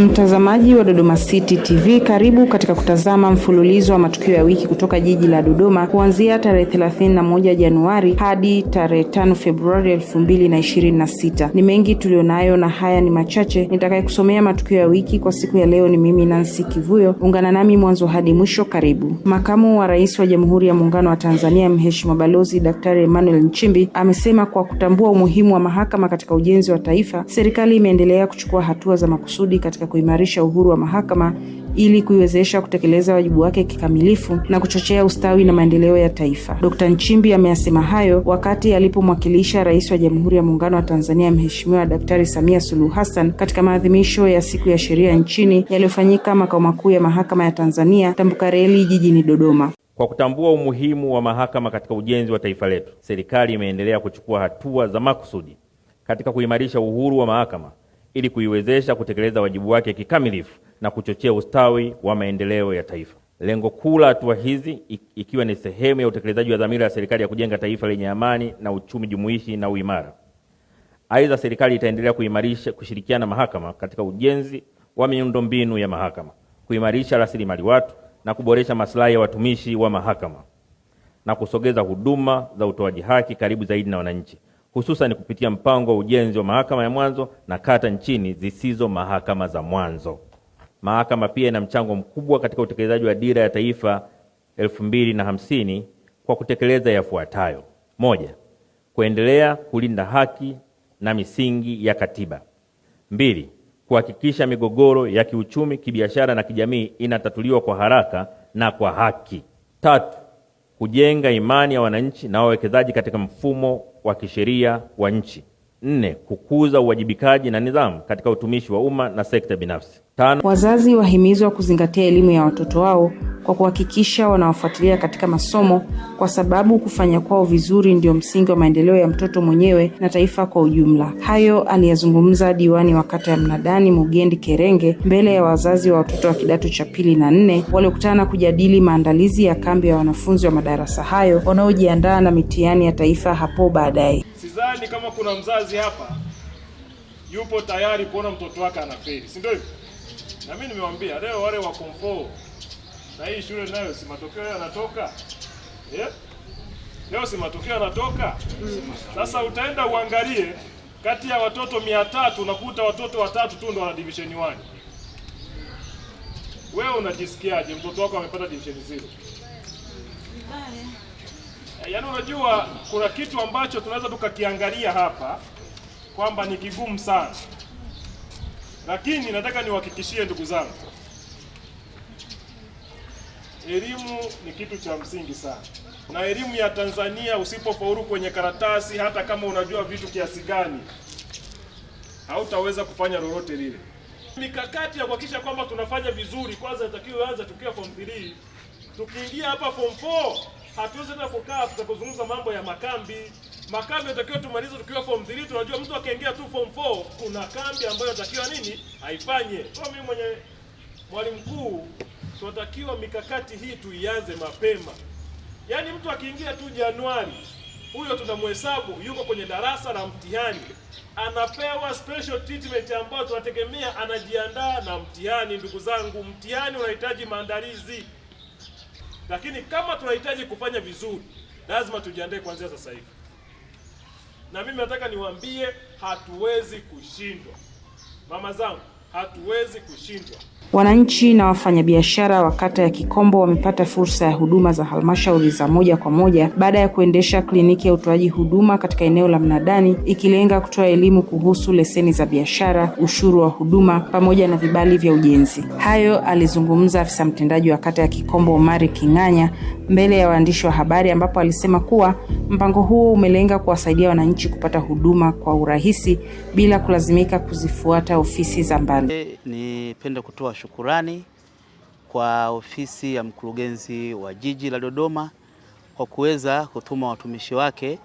Mtazamaji wa Dodoma City TV, karibu katika kutazama mfululizo wa matukio ya wiki kutoka jiji la Dodoma kuanzia tarehe 31 Januari hadi tarehe 5 Februari 2026. Ni mengi tulionayo na haya ni machache. Nitakayekusomea matukio ya wiki kwa siku ya leo ni mimi Nancy Kivuyo. Ungana nami mwanzo hadi mwisho. Karibu. Makamu wa Rais wa Jamhuri ya Muungano wa Tanzania Mheshimiwa Balozi Daktari Emmanuel Nchimbi amesema kwa kutambua umuhimu wa mahakama katika ujenzi wa taifa, serikali imeendelea kuchukua hatua za makusudi katika kuimarisha uhuru wa mahakama ili kuiwezesha kutekeleza wajibu wake kikamilifu na kuchochea ustawi na maendeleo ya taifa. Dr. Nchimbi ameyasema hayo wakati alipomwakilisha Rais wa Jamhuri ya Muungano wa Tanzania Mheshimiwa Daktari Samia Suluhu Hassan katika maadhimisho ya siku ya sheria nchini yaliyofanyika makao makuu ya mahakama ya Tanzania Tambukareli jijini Dodoma. Kwa kutambua umuhimu wa mahakama katika ujenzi wa taifa letu, serikali imeendelea kuchukua hatua za makusudi katika kuimarisha uhuru wa mahakama ili kuiwezesha kutekeleza wajibu wake kikamilifu na kuchochea ustawi wa maendeleo ya taifa. Lengo kuu la hatua hizi ikiwa ni sehemu ya utekelezaji wa dhamira ya serikali ya kujenga taifa lenye amani na uchumi jumuishi na uimara. Aidha, serikali itaendelea kushirikiana na mahakama katika ujenzi wa miundombinu ya mahakama, kuimarisha rasilimali watu na kuboresha maslahi ya watumishi wa mahakama na kusogeza huduma za utoaji haki karibu zaidi na wananchi, hususan kupitia mpango wa ujenzi wa mahakama ya mwanzo na kata nchini zisizo mahakama za mwanzo. Mahakama pia ina mchango mkubwa katika utekelezaji wa dira ya taifa 2050 kwa kutekeleza yafuatayo: 1. Kuendelea kulinda haki na misingi ya katiba. 2. Kuhakikisha migogoro ya kiuchumi, kibiashara na kijamii inatatuliwa kwa haraka na kwa haki. 3. Kujenga imani ya wananchi na wawekezaji katika mfumo wa kisheria wa nchi. 4. Kukuza uwajibikaji na nidhamu katika utumishi wa umma na sekta binafsi. 5. Wazazi wahimizwa kuzingatia elimu ya watoto wao kwa kuhakikisha wanawafuatilia katika masomo, kwa sababu kufanya kwao vizuri ndio msingi wa maendeleo ya mtoto mwenyewe na taifa kwa ujumla. Hayo aliyazungumza diwani wa kata ya Mnadani Mugendi Kerenge mbele ya wazazi wa watoto wa kidato cha 2 na 4 waliokutana kujadili maandalizi ya kambi ya wanafunzi wa madarasa hayo wanaojiandaa na mitihani ya taifa hapo baadaye. Sidhani kama kuna mzazi hapa yupo tayari kuona mtoto wake anafeli, si ndio hivyo? Na mimi nimewambia leo wale wa form 4 na hii shule nayo si matokeo yanatoka. Leo si matokeo yanatoka. Sasa utaenda uangalie kati ya watoto 300 unakuta watoto 3 tu ndio wana division 1. Wewe unajisikiaje mtoto wako amepata division 0? Yaani unajua kuna kitu ambacho tunaweza tukakiangalia hapa kwamba ni kigumu sana. Lakini nataka niwahakikishie ndugu zangu, elimu ni kitu cha msingi sana. Na elimu ya Tanzania usipofaulu kwenye karatasi, hata kama unajua vitu kiasi gani, hautaweza kufanya lolote lile. Mikakati ya kuhakikisha kwamba tunafanya vizuri kwanza inatakiwa anza tukiwa form 3. Tukiingia hapa form 4, hatuwezi tena kukaa tukazungumza mambo ya makambi. Makambi yatakiwa tumalize tukiwa form 3. Tunajua mtu akaingia tu form 4 kuna kambi ambayo yatakiwa nini aifanye. Kwa mimi mwenye mwalimu mkuu tunatakiwa mikakati hii tuianze mapema. Yaani mtu akiingia tu Januari, huyo tunamhesabu yuko kwenye darasa la mtihani, anapewa special treatment ambayo tunategemea anajiandaa na mtihani. Ndugu zangu, mtihani unahitaji maandalizi. Lakini kama tunahitaji kufanya vizuri, lazima tujiandae kuanzia sasa hivi. Na mimi nataka niwaambie hatuwezi kushindwa. Mama zangu, hatuwezi kushindwa. Wananchi na wafanyabiashara wa kata ya Kikombo wamepata fursa ya huduma za halmashauri za moja kwa moja baada ya kuendesha kliniki ya utoaji huduma katika eneo la Mnadani, ikilenga kutoa elimu kuhusu leseni za biashara, ushuru wa huduma pamoja na vibali vya ujenzi. Hayo alizungumza afisa mtendaji wa kata ya Kikombo Omari Kinganya mbele ya waandishi wa habari, ambapo alisema kuwa mpango huo umelenga kuwasaidia wananchi kupata huduma kwa urahisi bila kulazimika kuzifuata ofisi za mbali. Nipende kutoa shukurani kwa ofisi ya mkurugenzi wa jiji la Dodoma kwa kuweza kutuma watumishi wake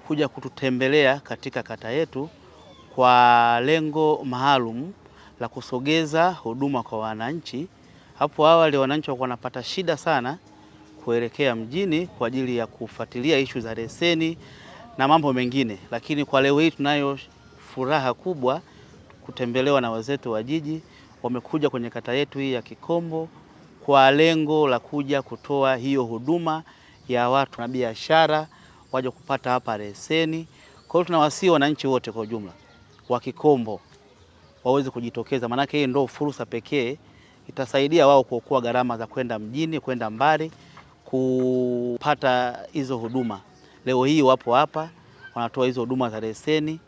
kuja kututembelea katika kata yetu kwa lengo maalum la kusogeza huduma kwa wananchi. Hapo awali wananchi walikuwa wanapata shida sana kuelekea mjini kwa ajili ya kufuatilia issue za leseni na mambo mengine, lakini kwa leo hii tunayo furaha kubwa kutembelewa na wazetu wa jiji wamekuja kwenye kata yetu hii ya Kikombo kwa lengo la kuja kutoa hiyo huduma ya watu na biashara waje kupata hapa leseni. Kwa hiyo tunawasihi wananchi wote kwa ujumla wa Kikombo waweze kujitokeza, maana hii ndio fursa pekee itasaidia wao kuokoa gharama za kwenda mjini, kwenda mbali kupata hizo huduma. Leo hii wapo hapa wanatoa hizo huduma za leseni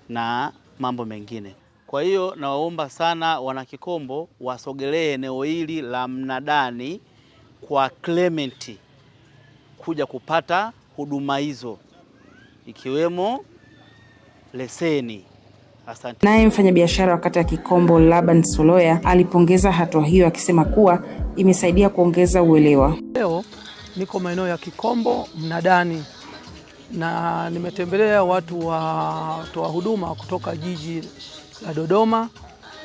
na mambo mengine. Kwa hiyo nawaomba sana wana Kikombo wasogelee eneo hili la mnadani kwa Clement kuja kupata huduma hizo ikiwemo leseni. Asante. Naye mfanyabiashara wa kata ya Kikombo Laban Soloya alipongeza hatua hiyo akisema kuwa imesaidia kuongeza uelewa. Leo niko maeneo ya Kikombo mnadani na nimetembelea watu wa huduma kutoka jiji la Dodoma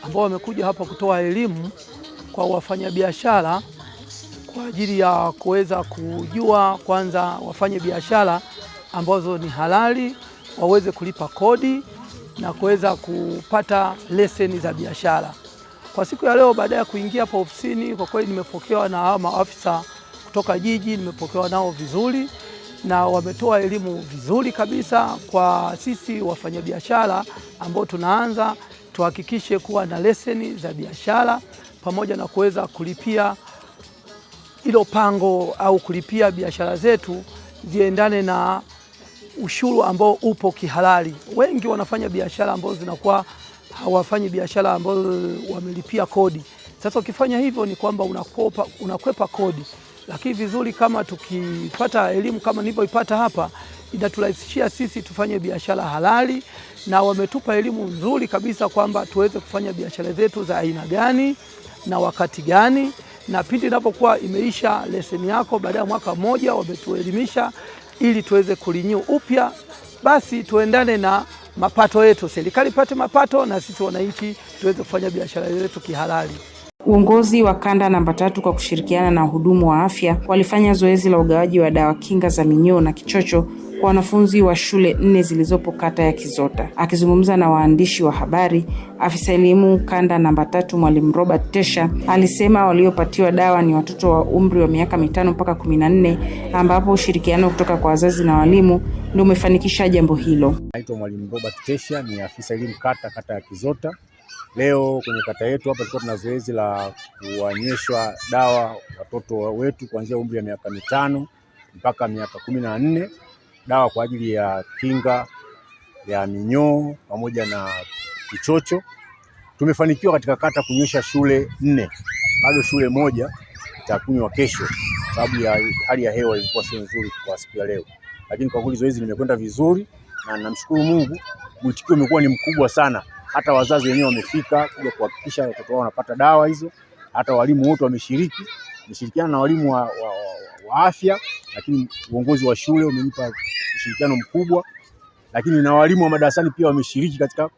ambao wamekuja hapa kutoa elimu kwa wafanyabiashara kwa ajili ya kuweza kujua kwanza wafanye biashara ambazo ni halali, waweze kulipa kodi na kuweza kupata leseni za biashara. Kwa siku ya leo baada ya kuingia hapa ofisini, kwa kweli nimepokewa na maafisa kutoka jiji, nimepokewa nao vizuri na wametoa elimu vizuri kabisa kwa sisi wafanyabiashara ambao tunaanza tuhakikishe kuwa na leseni za biashara pamoja na kuweza kulipia hilo pango au kulipia biashara zetu ziendane na ushuru ambao upo kihalali. Wengi wanafanya biashara ambazo zinakuwa hawafanyi biashara ambazo wamelipia kodi. Sasa ukifanya hivyo ni kwamba unakwepa kodi. Lakini vizuri kama tukipata elimu kama nilivyoipata hapa, inaturahisishia sisi tufanye biashara halali, na wametupa elimu nzuri kabisa kwamba tuweze kufanya biashara zetu za aina gani na wakati gani, na pindi inapokuwa imeisha leseni yako baada ya mwaka mmoja wametuelimisha ili tuweze kurenew upya, basi tuendane na mapato yetu, serikali ipate mapato na sisi wananchi tuweze kufanya biashara zetu kihalali. Uongozi wa kanda namba 3 kwa kushirikiana na wahudumu wa afya walifanya zoezi la ugawaji wa dawa kinga za minyoo na kichocho kwa wanafunzi wa shule 4 zilizopo kata ya Kizota. Akizungumza na waandishi wa habari, afisa elimu kanda namba 3 Mwalimu Robert Tesha alisema waliopatiwa dawa ni watoto wa umri wa miaka 5 mpaka 14, ambapo ushirikiano kutoka kwa wazazi na walimu ndio umefanikisha jambo hilo. Naitwa Mwalimu Robert Tesha, ni afisa elimu kata ya Kizota. Leo kwenye kata yetu hapa tulikuwa tuna zoezi la kuonyeshwa dawa watoto wetu kuanzia umri wa miaka 5 mpaka miaka 14, dawa kwa ajili ya kinga ya minyoo pamoja na kichocho. Tumefanikiwa katika kata kunyesha shule 4. Bado shule moja itakunywa kesho sababu ya hali ya hewa ilikuwa sio nzuri kwa siku ya leo. Lakini kwa kweli zoezi limekwenda vizuri na namshukuru Mungu, mwitikio umekuwa ni mkubwa sana. Hata wazazi wenyewe wamefika kuja kuhakikisha watoto wao wanapata dawa hizo. Hata walimu wote wameshirikiana na walimu wa afya, lakini uongozi wa shule umenipa ushirikiano mkubwa. Lakini na walimu wa madarasani pia wameshiriki katika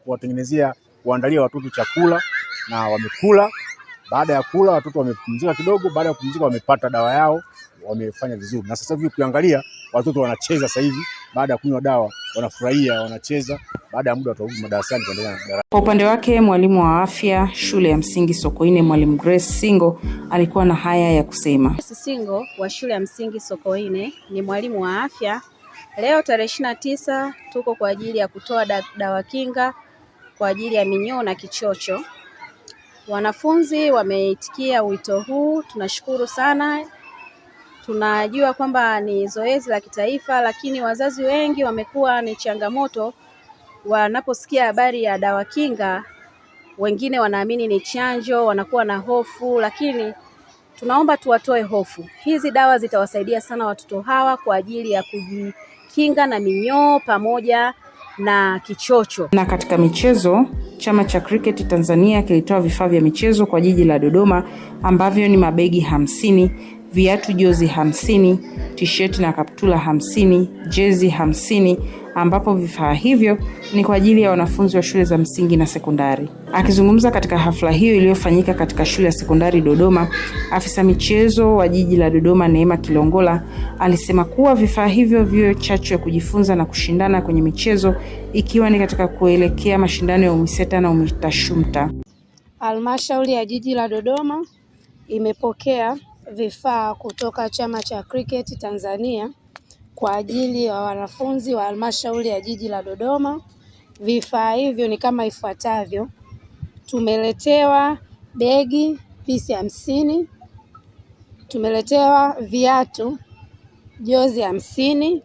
kuandalia watoto chakula na wamekula. Baada ya kula watoto wamepumzika kidogo, baada ya kupumzika wamepata dawa yao, wamefanya vizuri. Na sasa hivi ukiangalia watoto wanacheza sasa hivi, baada ya kunywa dawa wanafurahia, wanacheza. Baada ya muda watarudi madarasani kuendelea na darasa. Kwa upande wake mwalimu wa afya shule ya msingi Sokoine Mwalimu Grace Singo alikuwa na haya ya kusema. Grace Singo wa shule ya msingi Sokoine ni mwalimu wa afya. Leo tarehe 29 tuko kwa ajili ya kutoa dawa kinga kwa ajili ya minyoo na kichocho. Wanafunzi wameitikia wito huu, tunashukuru sana. Tunajua kwamba ni zoezi la kitaifa, lakini wazazi wengi wamekuwa ni changamoto wanaposikia habari ya dawa kinga. Wengine wanaamini ni chanjo, wanakuwa na hofu, lakini tunaomba tuwatoe hofu. Hizi dawa zitawasaidia sana watoto hawa kwa ajili ya kujikinga na minyoo pamoja na kichocho. Na katika michezo, chama cha cricket Tanzania kilitoa vifaa vya michezo kwa jiji la Dodoma ambavyo ni mabegi 50, viatu jozi 50, t-shirt na kaptula 50, jezi 50, ambapo vifaa hivyo ni kwa ajili ya wanafunzi wa shule za msingi na sekondari. Akizungumza katika hafla hiyo iliyofanyika katika shule ya sekondari Dodoma, afisa michezo wa jiji la Dodoma Neema Kilongola alisema kuwa vifaa hivyo viwe chachu ya kujifunza na kushindana kwenye michezo, ikiwa ni katika kuelekea mashindano ya UMISETA na UMITASHUMTA. Halmashauri ya Jiji la Dodoma imepokea vifaa kutoka Chama cha Cricket Tanzania kwa ajili ya wanafunzi wa Halmashauri ya Jiji la Dodoma. Vifaa hivyo ni kama ifuatavyo: tumeletewa begi pisi 50, tumeletewa viatu jozi 50,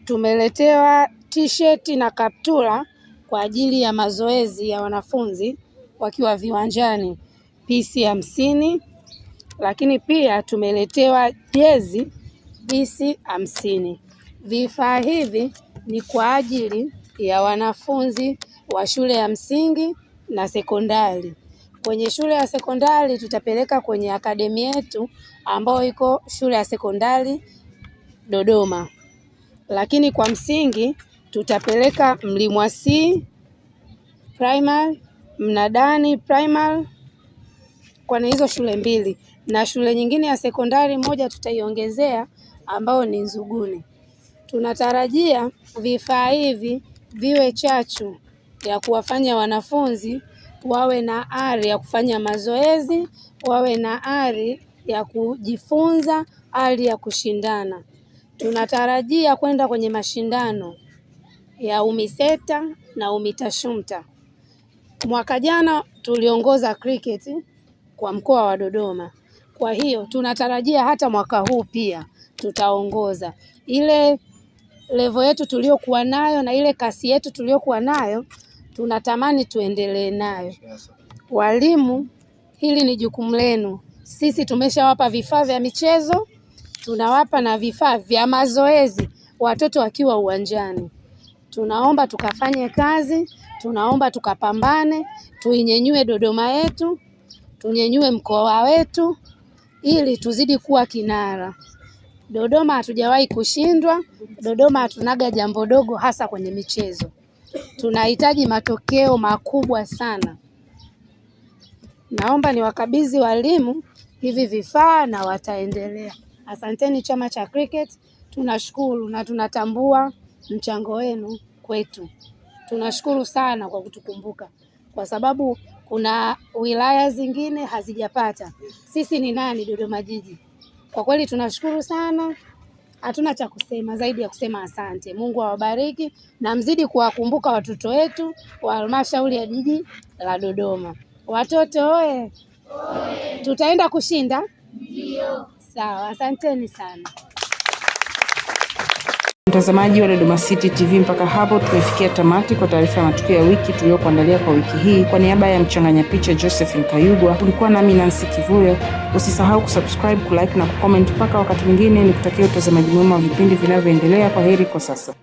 tumeletewa t-shirt na kaptula kwa ajili ya mazoezi ya wanafunzi wakiwa viwanjani pisi 50, lakini pia tumeletewa jezi pisi 50. Vifaa hivi ni kwa ajili ya wanafunzi wa shule ya msingi na sekondari. Kwenye shule ya sekondari tutapeleka kwenye akademi yetu ambayo iko shule ya sekondari Dodoma, lakini kwa msingi tutapeleka Mlimwa C Primary, Mnadani Primary, kwa hizo shule mbili, na shule nyingine ya sekondari moja tutaiongezea ambao ni Nzuguni. Tunatarajia vifaa hivi viwe chachu ya kuwafanya wanafunzi wawe na ari ya kufanya mazoezi, wawe na ari ya kujifunza, ari ya kushindana. Tunatarajia kwenda kwenye mashindano ya UMISETA na UMITASHUMTA. Mwaka jana tuliongoza cricket kwa mkoa wa Dodoma. Kwa hiyo tunatarajia hata mwaka huu pia tutaongoza. Ile level yetu tuliokuwa nayo na ile kasi yetu tuliokuwa nayo tunatamani tuendelee nayo. Walimu, hili ni jukumu lenu. Sisi tumeshawapa vifaa vya michezo, tunawapa na vifaa vya mazoezi watoto wakiwa uwanjani. Tunaomba tukafanye kazi, tunaomba tukapambane, tuinyenyue Dodoma yetu, tunyenyue mkoa wetu ili tuzidi kuwa kinara. Dodoma hatujawahi kushindwa, Dodoma hatunaga jambo dogo hasa kwenye michezo. Tunahitaji matokeo makubwa sana. Naomba niwakabidhi walimu hivi vifaa na wataendelea. Asanteni Chama cha Cricket, tunashukuru na tunatambua mchango wenu kwetu. Tunashukuru sana kwa kutukumbuka, kwa sababu kuna wilaya zingine hazijapata. Sisi ni nani Dodoma Jiji? Kwa kweli tunashukuru sana. Hatuna cha kusema zaidi ya kusema asante. Mungu awabariki na mzidi kuwakumbuka watoto wetu wa Halmashauri ya Jiji la Dodoma. Watoto oye! Tutaenda kushinda? Ndio. Sawa, asanteni sana. Mtazamaji wa Dodoma City TV, mpaka hapo tumefikia tamati kwa taarifa ya matukio ya wiki tuliyokuandalia kwa wiki hii. Kwa niaba ya mchanganya picha Josephine Kayugwa, ulikuwa nami Nancy Kivuyo. Usisahau kusubscribe, kulike na kucomment. Mpaka wakati mwingine, nikutakia utazamaji mwema wa vipindi vinavyoendelea. Kwa heri kwa sasa.